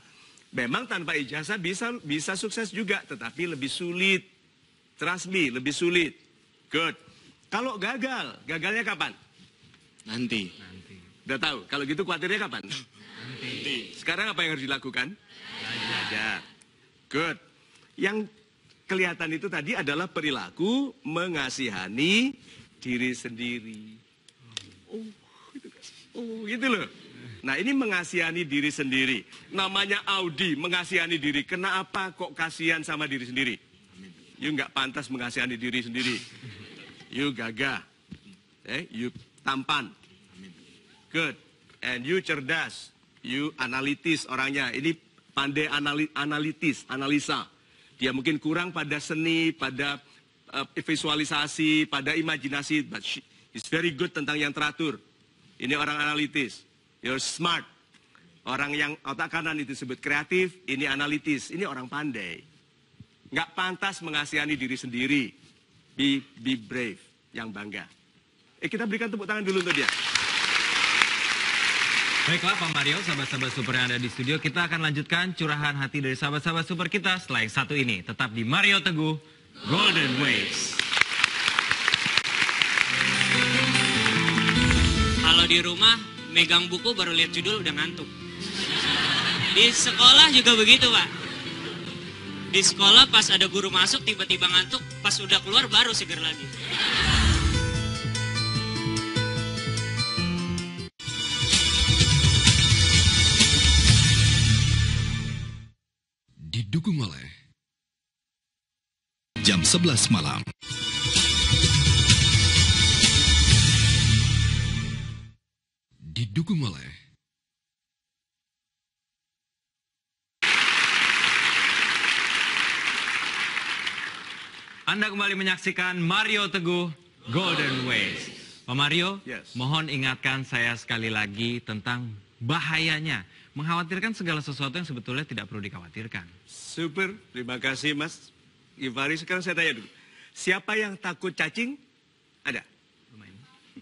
Memang tanpa ijazah bisa sukses juga, tetapi lebih sulit. Trust me, lebih sulit. Good. Kalau gagalnya kapan? Nanti. Udah tahu, kalau gitu khawatirnya kapan? Nanti. Sekarang apa yang harus dilakukan? Belajar. Good. Yang kelihatan itu tadi adalah perilaku mengasihani diri sendiri. Oh, gitu loh. Nah, ini mengasihani diri sendiri. Namanya Audi, mengasihani diri. Kenapa kok kasihan sama diri sendiri? You nggak pantas mengasihani diri sendiri. You gagah. You tampan. Good. And you cerdas. You analitis orangnya. Ini pandai analitis, analisa. Dia mungkin kurang pada seni, pada visualisasi, pada imajinasi. But he's very good tentang yang teratur. Ini orang analitis. You're smart. Orang yang otak kanan itu disebut kreatif, ini analitis. Ini orang pandai. Nggak pantas mengasihani diri sendiri. Be brave, yang bangga. Kita berikan tepuk tangan dulu untuk dia. Baiklah Pak Mario, sahabat-sahabat super yang ada di studio, kita akan lanjutkan curahan hati dari sahabat-sahabat super kita setelah yang satu ini. Tetap di Mario Teguh, Golden Waves. Kalau di rumah, megang buku baru lihat judul udah ngantuk. Di sekolah juga begitu Pak. Di sekolah pas ada guru masuk tiba-tiba ngantuk, pas udah keluar baru seger lagi. Didukung oleh jam 11 malam. Didukung oleh Anda kembali menyaksikan Mario Teguh Golden Ways. Pak Mario, Yes. mohon ingatkan saya sekali lagi tentang bahayanya mengkhawatirkan segala sesuatu yang sebetulnya tidak perlu dikhawatirkan. Super, terima kasih Mas Givari. Sekarang saya tanya dulu. Siapa yang takut cacing? Ada.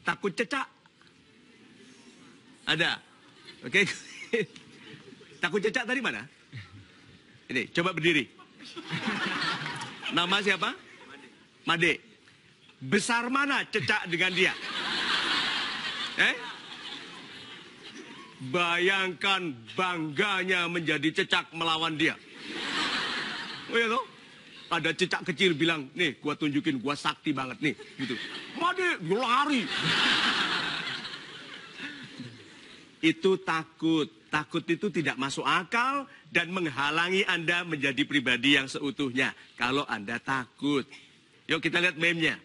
Takut cecak? Ada. Oke. Takut cecak tadi mana? Ini, coba berdiri. Nama siapa? Made. Besar mana cecak dengan dia? Bayangkan bangganya menjadi cecak melawan dia. Oh iya toh? Ada cecak kecil bilang, nih gua tunjukin gua sakti banget nih. Gitu. Made, gua lari. Itu takut. Takut itu tidak masuk akal dan menghalangi Anda menjadi pribadi yang seutuhnya. Kalau Anda takut. Yuk kita lihat meme-nya.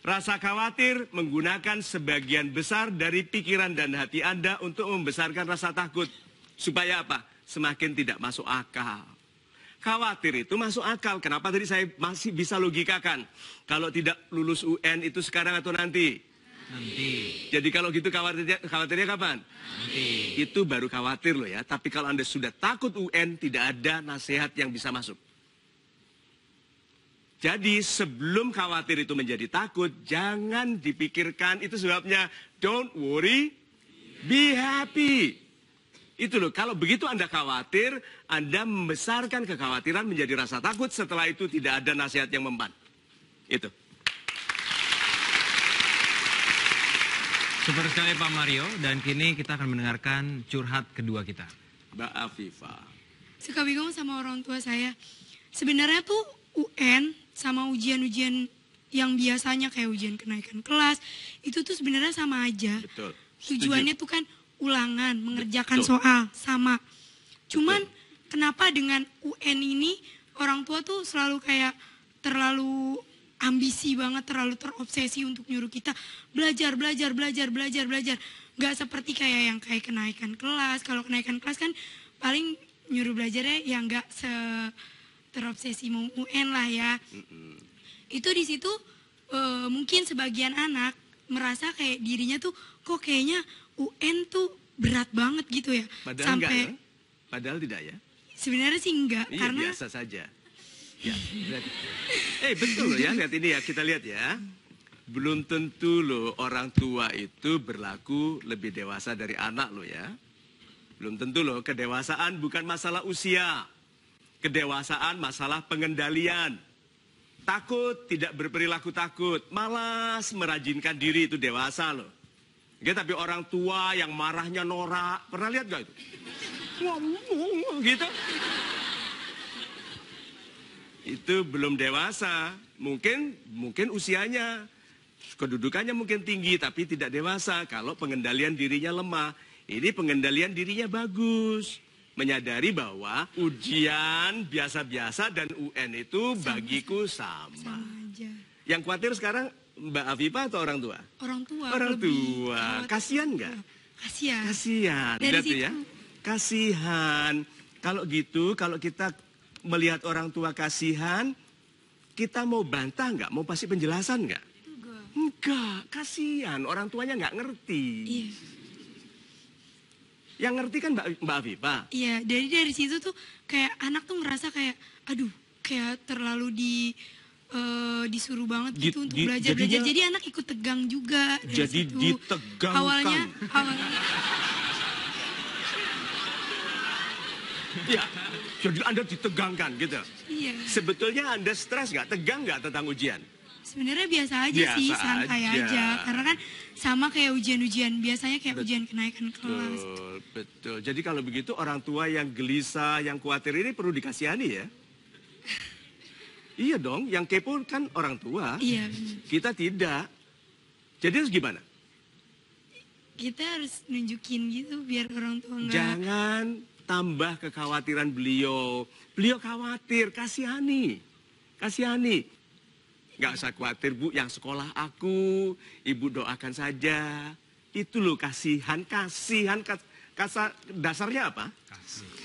Rasa khawatir menggunakan sebagian besar dari pikiran dan hati Anda untuk membesarkan rasa takut. Supaya apa? Semakin tidak masuk akal. Khawatir itu masuk akal. Kenapa tadi saya masih bisa logikakan? Kalau tidak lulus UN itu sekarang atau nanti? Nanti. Jadi kalau gitu khawatirnya kapan? Nanti. Itu baru khawatir loh ya. Tapi kalau Anda sudah takut UN, tidak ada nasihat yang bisa masuk. Jadi sebelum khawatir itu menjadi takut, jangan dipikirkan. Itu sebabnya don't worry, be happy. Itu loh, kalau begitu Anda khawatir, Anda membesarkan kekhawatiran menjadi rasa takut. Setelah itu tidak ada nasihat yang memban. Itu. Super sekali Pak Mario, dan kini kita akan mendengarkan curhat kedua kita. Mbak Afifa. Suka bingung sama orang tua saya. Sebenarnya tuh UN sama ujian-ujian yang biasanya kayak ujian kenaikan kelas, itu tuh sebenarnya sama aja. Betul. Tujuannya tuh kan ulangan, mengerjakan Betul. soal, sama. Cuman kenapa dengan UN ini orang tua tuh selalu kayak terlalu ambisi banget, terlalu terobsesi untuk nyuruh kita belajar. Gak seperti kayak yang kayak kenaikan kelas. Kalau kenaikan kelas kan paling nyuruh belajarnya yang gak terobsesi mau UN lah ya. Itu di situ mungkin sebagian anak merasa kayak dirinya tuh kok kayaknya UN tuh berat banget gitu ya. Padahal enggak ya? Padahal tidak ya? Sebenarnya sih enggak, Iya, karena biasa saja. Ya, betul loh ya, lihat ini ya, kita lihat ya. Belum tentu loh orang tua itu berlaku lebih dewasa dari anak loh ya. Belum tentu loh, kedewasaan bukan masalah usia. Kedewasaan masalah pengendalian. Takut, tidak berperilaku takut. Malas merajinkan diri itu dewasa loh. Oke, tapi orang tua yang marahnya norak, pernah lihat gak itu? Gitu. Itu belum dewasa. Mungkin usianya, kedudukannya mungkin tinggi, tapi tidak dewasa. Kalau pengendalian dirinya lemah. Ini pengendalian dirinya bagus. Menyadari bahwa ujian biasa-biasa dan UN itu bagiku sama. aja. Yang khawatir sekarang Mbak Afifa atau orang tua? Orang tua. Orang lebih tua. khawatir. Kasihan nggak? Kasihan. Kasihan. Dari Lihat tuh situ. ya. Kasihan. Kalau gitu, kalau kita melihat orang tua kasihan, kita mau bantah nggak? Mau kasih penjelasan nggak? Enggak, kasihan. Orang tuanya nggak ngerti. Iya. Yang ngerti kan Mbak Afifa. Iya, dari situ tuh kayak anak tuh ngerasa kayak, aduh, kayak terlalu disuruh banget gitu untuk belajar. Jadi anak ikut tegang juga. Jadi situ. ditegangkan. Awalnya. Ya, jadi Anda ditegangkan gitu. Iya. Sebetulnya Anda stres nggak, tegang nggak tentang ujian? Sebenarnya biasa aja sih, santai aja. Karena kan sama kayak ujian-ujian, biasanya kayak ujian kenaikan kelas. Betul. Jadi kalau begitu orang tua yang gelisah, yang khawatir ini perlu dikasihani ya? Iya dong, yang kepo kan orang tua. Iya. Kita tidak. Jadi harus gimana? Kita harus nunjukin gitu biar orang tua nggak. Jangan tambah kekhawatiran beliau. Beliau khawatir, kasihani. Kasihani. Gak usah khawatir Bu, yang sekolah aku, Ibu doakan saja. Itu loh kasihan, dasarnya apa?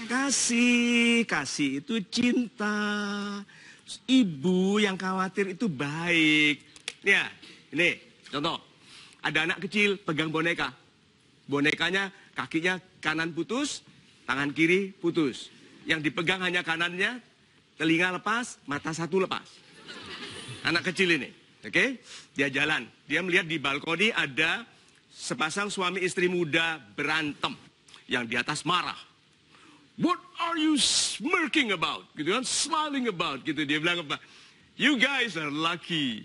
Kasih itu cinta. Ibu yang khawatir itu baik. Ya, ini contoh. Ada anak kecil pegang boneka. Bonekanya kakinya kanan putus, tangan kiri putus. Yang dipegang hanya kanannya, telinga lepas, mata satu lepas. Anak kecil ini, oke? Dia jalan. Dia melihat di balkoni ada sepasang suami istri muda berantem. Yang di atas marah. What are you smirking about? Gitu kan, smiling about. Gitu dia bilang apa? You guys are lucky.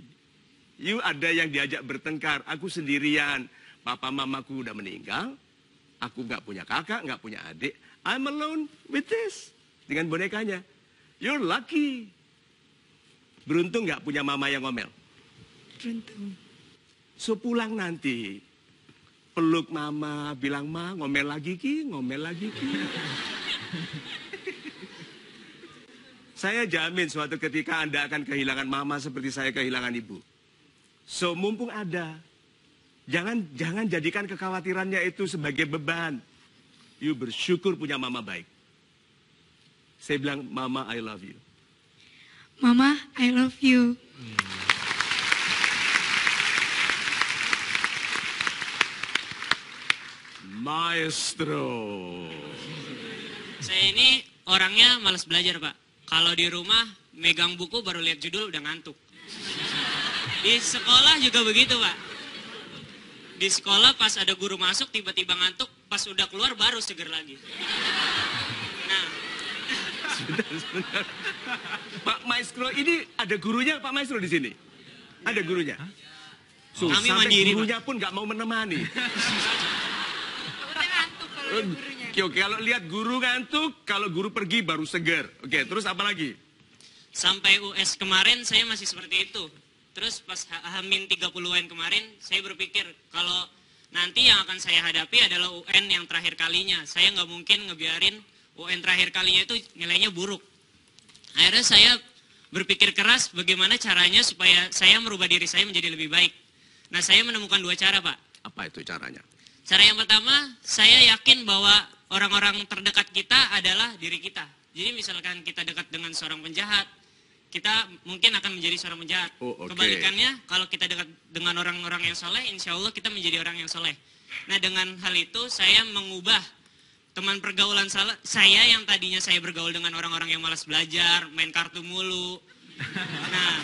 You ada yang diajak bertengkar. Aku sendirian. Papa mamaku udah meninggal. Aku nggak punya kakak, nggak punya adik. I'm alone with this. Dengan bonekanya. You're lucky. Beruntung nggak punya mama yang ngomel. Beruntung. So pulang nanti. Peluk mama, bilang ma, ngomel lagi ki, ngomel lagi ki. Saya jamin suatu ketika Anda akan kehilangan mama seperti saya kehilangan ibu. So mumpung ada, jangan jadikan kekhawatirannya itu sebagai beban. You bersyukur punya mama baik. Saya bilang, Mama I love you. Mama, I love you. Maestro. Saya ini orangnya malas belajar, Pak. Kalau di rumah megang buku baru lihat judul udah ngantuk. Di sekolah juga begitu, Pak. Di sekolah pas ada guru masuk tiba-tiba ngantuk, pas udah keluar baru seger lagi. Nah, Sebentar. Pak Maestro ini ada gurunya Pak Maestro di sini? Ada gurunya? So, Kami sampai mandiri, gurunya pun nggak mau menemani. Oke, kalau lihat guru ngantuk, kalau guru pergi baru seger. Oke, terus apa lagi? sampai US kemarin saya masih seperti itu. Terus pas H-30 UN kemarin, saya berpikir kalau nanti yang akan saya hadapi adalah UN yang terakhir kalinya. Saya nggak mungkin ngebiarin UN terakhir kalinya itu nilainya buruk. Akhirnya saya berpikir keras bagaimana caranya supaya saya merubah diri saya menjadi lebih baik. Nah, saya menemukan dua cara, Pak. Apa itu caranya? Cara yang pertama, saya yakin bahwa orang-orang terdekat kita adalah diri kita. Jadi misalkan kita dekat dengan seorang penjahat, kita mungkin akan menjadi seorang penjahat. Oh, okay. Kebalikannya, kalau kita dekat dengan orang-orang yang soleh, insya Allah kita menjadi orang yang soleh. Nah, dengan hal itu saya mengubah teman pergaulan saya yang tadinya saya bergaul dengan orang-orang yang malas belajar, main kartu mulu. Nah,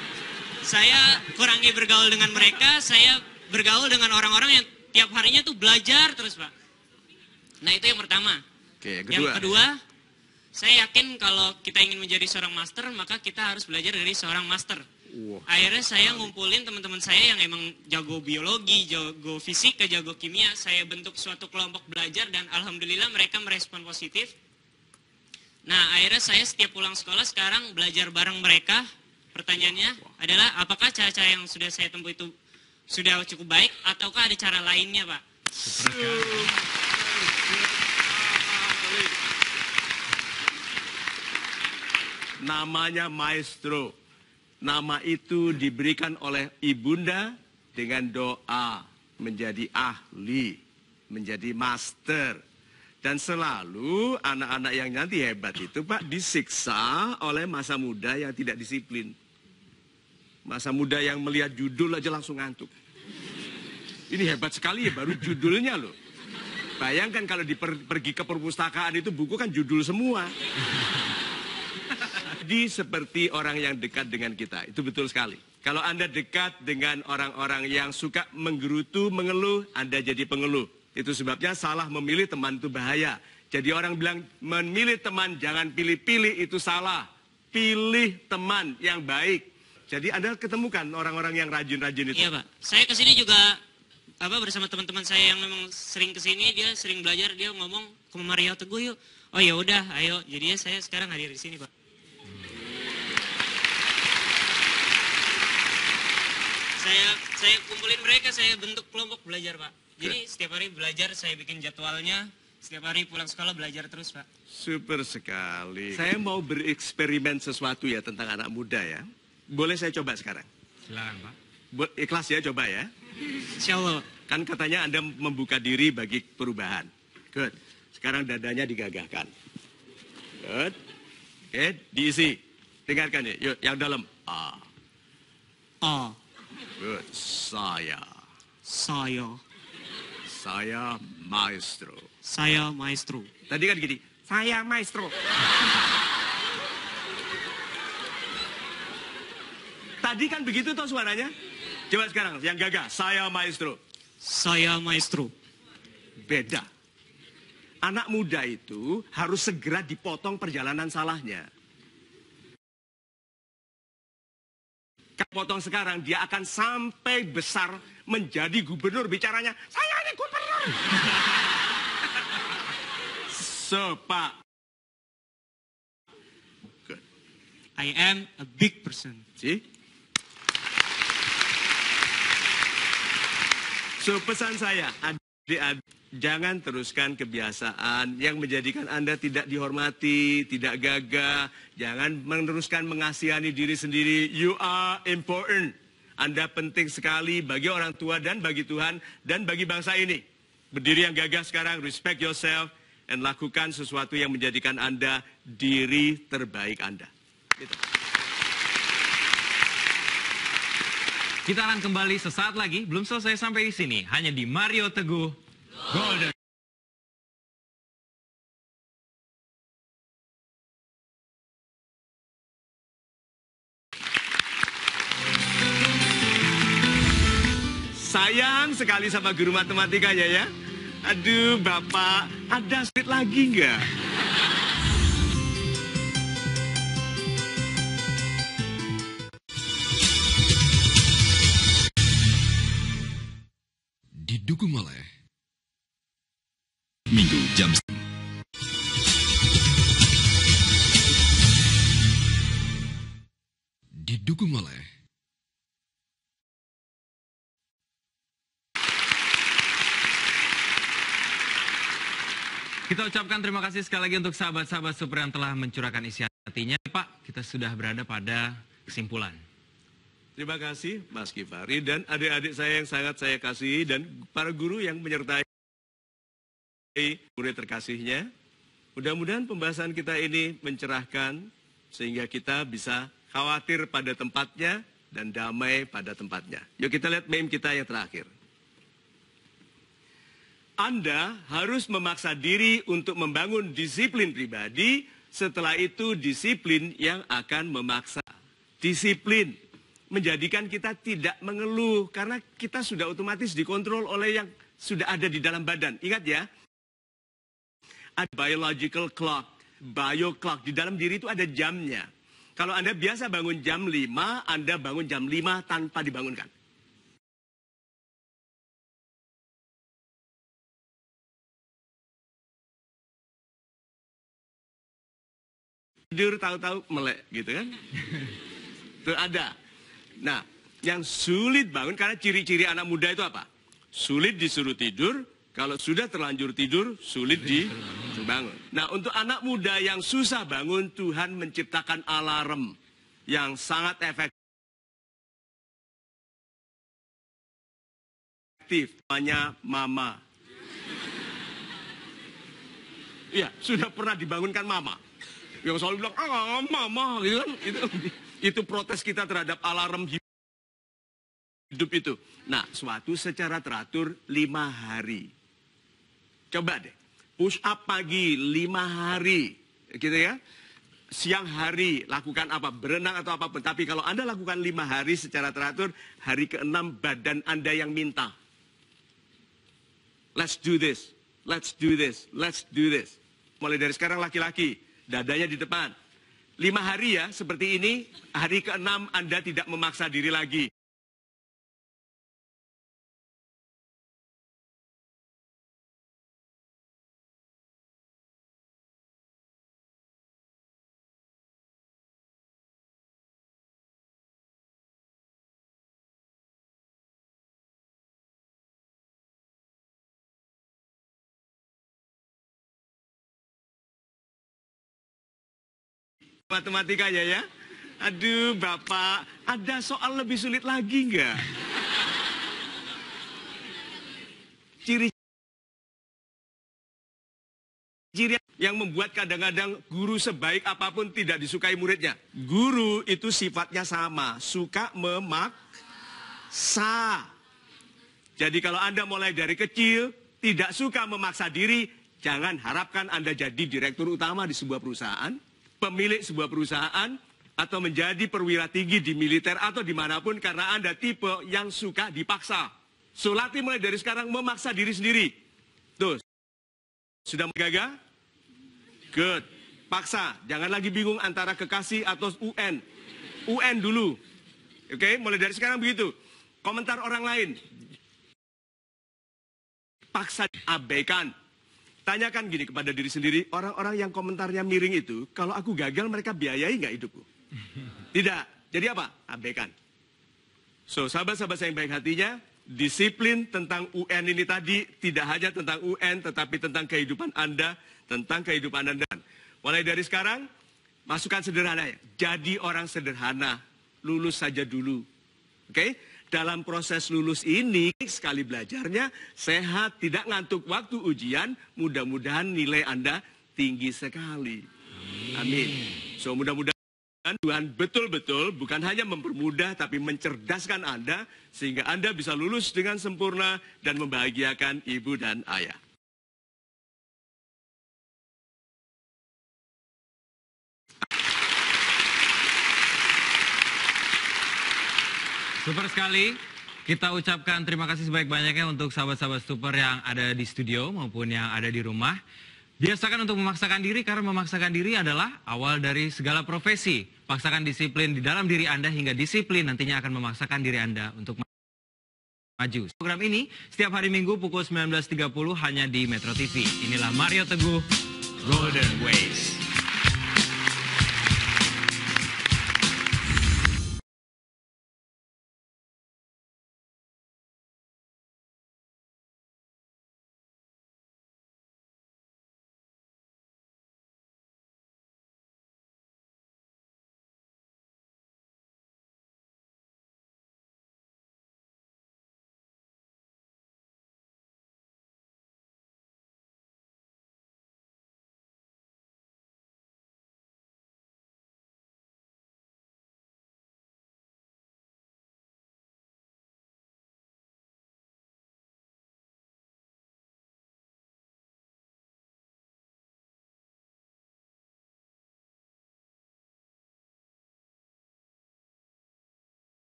saya kurangi bergaul dengan mereka, saya bergaul dengan orang-orang yang tiap harinya tuh belajar terus, Pak. Nah, itu yang pertama. Oke, yang kedua, saya yakin kalau kita ingin menjadi seorang master, maka kita harus belajar dari seorang master. Akhirnya saya ngumpulin teman-teman saya yang emang jago biologi, jago fisika, jago kimia. Saya bentuk suatu kelompok belajar dan alhamdulillah mereka merespon positif. Nah, akhirnya saya setiap pulang sekolah sekarang belajar bareng mereka. Pertanyaannya adalah apakah cara-cara yang sudah saya tempuh itu sudah cukup baik ataukah ada cara lainnya, Pak? Namanya maestro. Nama itu diberikan oleh ibunda dengan doa. Menjadi ahli. Menjadi master. Dan selalu anak-anak yang nanti hebat itu, Pak, disiksa oleh masa muda yang tidak disiplin. Masa muda yang melihat judul aja langsung ngantuk. Ini hebat sekali ya, baru judulnya loh. Bayangkan kalau pergi ke perpustakaan itu buku kan judul semua. Jadi seperti orang yang dekat dengan kita, itu betul sekali. Kalau Anda dekat dengan orang-orang yang suka menggerutu, mengeluh, Anda jadi pengeluh. Itu sebabnya salah memilih teman itu bahaya. Jadi orang bilang memilih teman jangan pilih-pilih, itu salah. Pilih teman yang baik. Jadi Anda ketemukan orang-orang yang rajin-rajin itu. Iya, Pak. Saya kesini juga bersama teman-teman saya yang memang sering kesini, dia sering belajar, dia ngomong ke Mario Teguh yuk. Oh ya udah, ayo. Jadinya saya sekarang hadir di sini, Pak. Saya kumpulin mereka, saya bentuk kelompok belajar, Pak. Jadi setiap hari belajar, saya bikin jadwalnya. Setiap hari pulang sekolah belajar terus, Pak. Super sekali. Saya mau bereksperimen sesuatu ya tentang anak muda ya. Boleh saya coba sekarang? Silakan, Pak. Ikhlas ya, coba ya. Insya Allah. Kan katanya Anda membuka diri bagi perubahan. Good. Sekarang dadanya digagahkan. Good. Oke, diisi. Dengarkan ya, yuk, yang dalam. A. A. Good. Saya. Saya. Saya maestro. Saya maestro. Tadi kan gini, saya maestro. Tadi kan begitu toh suaranya? Coba sekarang, yang gagah, saya maestro. Saya maestro. Beda. Anak muda itu harus segera dipotong perjalanan salahnya. Kalau potong sekarang, dia akan sampai besar menjadi gubernur. Bicaranya, saya ini gubernur. Sepak. Good. I am a big person. See? So, pesan saya, adik-adik, jangan teruskan kebiasaan yang menjadikan Anda tidak dihormati, tidak gagah. Jangan meneruskan mengasihani diri sendiri. You are important. Anda penting sekali bagi orang tua dan bagi Tuhan dan bagi bangsa ini. Berdiri yang gagah sekarang, respect yourself, and lakukan sesuatu yang menjadikan Anda diri terbaik Anda. Gitu. Kita akan kembali sesaat lagi, belum selesai sampai di sini, hanya di Mario Teguh Golden. Sayang sekali sama guru matematikanya ya. Aduh Bapak, ada sulit lagi nggak? Didukung oleh Minggu jam didukung oleh Kita ucapkan terima kasih sekali lagi untuk sahabat-sahabat super yang telah mencurahkan isi hatinya. Pak, kita sudah berada pada kesimpulan. Terima kasih Mas Kifari dan adik-adik saya yang sangat saya kasihi dan para guru yang menyertai murid terkasihnya. Mudah-mudahan pembahasan kita ini mencerahkan sehingga kita bisa khawatir pada tempatnya dan damai pada tempatnya. Yuk kita lihat meme kita yang terakhir. Anda harus memaksa diri untuk membangun disiplin pribadi, setelah itu disiplin yang akan memaksa. Disiplin menjadikan kita tidak mengeluh karena kita sudah otomatis dikontrol oleh yang sudah ada di dalam badan. Ingat ya, ada biological clock, bio clock, di dalam diri itu ada jamnya. Kalau Anda biasa bangun jam 5, Anda bangun jam 5 tanpa dibangunkan. Tidur tahu-tahu melek gitu kan. Itu ada. Nah, yang sulit bangun karena ciri-ciri anak muda itu apa? Sulit disuruh tidur, kalau sudah terlanjur tidur, sulit dibangun. Nah, untuk anak muda yang susah bangun, Tuhan menciptakan alarm yang sangat efektif. Namanya mama. Iya, sudah pernah dibangunkan mama. Yang selalu bilang, mama, gitu kan. Itu protes kita terhadap alarm hidup itu. Nah, suatu secara teratur 5 hari. Coba deh, push up pagi 5 hari, gitu ya. Siang hari lakukan apa, berenang atau apapun. Tapi kalau Anda lakukan 5 hari secara teratur, hari ke-6 badan Anda yang minta. Let's do this, let's do this, let's do this. Mulai dari sekarang laki-laki, dadanya di depan. 5 hari ya, seperti ini. Hari ke-6 Anda tidak memaksa diri lagi. Matematikanya ya. Aduh Bapak, ada soal lebih sulit lagi nggak? Ciri yang membuat kadang-kadang guru sebaik apapun tidak disukai muridnya? Guru itu sifatnya sama, suka memaksa. Jadi kalau Anda mulai dari kecil, tidak suka memaksa diri, jangan harapkan Anda jadi direktur utama di sebuah perusahaan, pemilik sebuah perusahaan, atau menjadi perwira tinggi di militer atau dimanapun karena Anda tipe yang suka dipaksa. So, latih mulai dari sekarang memaksa diri sendiri. Tuh, sudah menggagah? Good. Paksa, jangan lagi bingung antara kekasih atau UN. UN dulu. Oke, mulai dari sekarang begitu. Komentar orang lain. Paksa, abaikan. Tanyakan gini kepada diri sendiri, orang-orang yang komentarnya miring itu, kalau aku gagal mereka biayai nggak hidupku? Tidak. Jadi apa? Abaikan. So, sahabat-sahabat saya yang baik hatinya, disiplin tentang UN ini tadi tidak hanya tentang UN, tetapi tentang kehidupan Anda, tentang kehidupan Anda. Mulai dari sekarang, masukan sederhana ya. Jadi orang sederhana, lulus saja dulu. Oke? Dalam proses lulus ini, sekali belajarnya, sehat, tidak ngantuk waktu ujian, mudah-mudahan nilai Anda tinggi sekali. Amin. So, mudah-mudahan Tuhan betul-betul bukan hanya mempermudah, tapi mencerdaskan Anda, sehingga Anda bisa lulus dengan sempurna dan membahagiakan ibu dan ayah. Super sekali. Kita ucapkan terima kasih sebanyak-banyaknya untuk sahabat-sahabat super yang ada di studio maupun yang ada di rumah. Biasakan untuk memaksakan diri karena memaksakan diri adalah awal dari segala profesi. Paksakan disiplin di dalam diri Anda hingga disiplin nantinya akan memaksakan diri Anda untuk maju. Program ini setiap hari Minggu pukul 19.30 hanya di Metro TV. Inilah Mario Teguh, Golden Ways.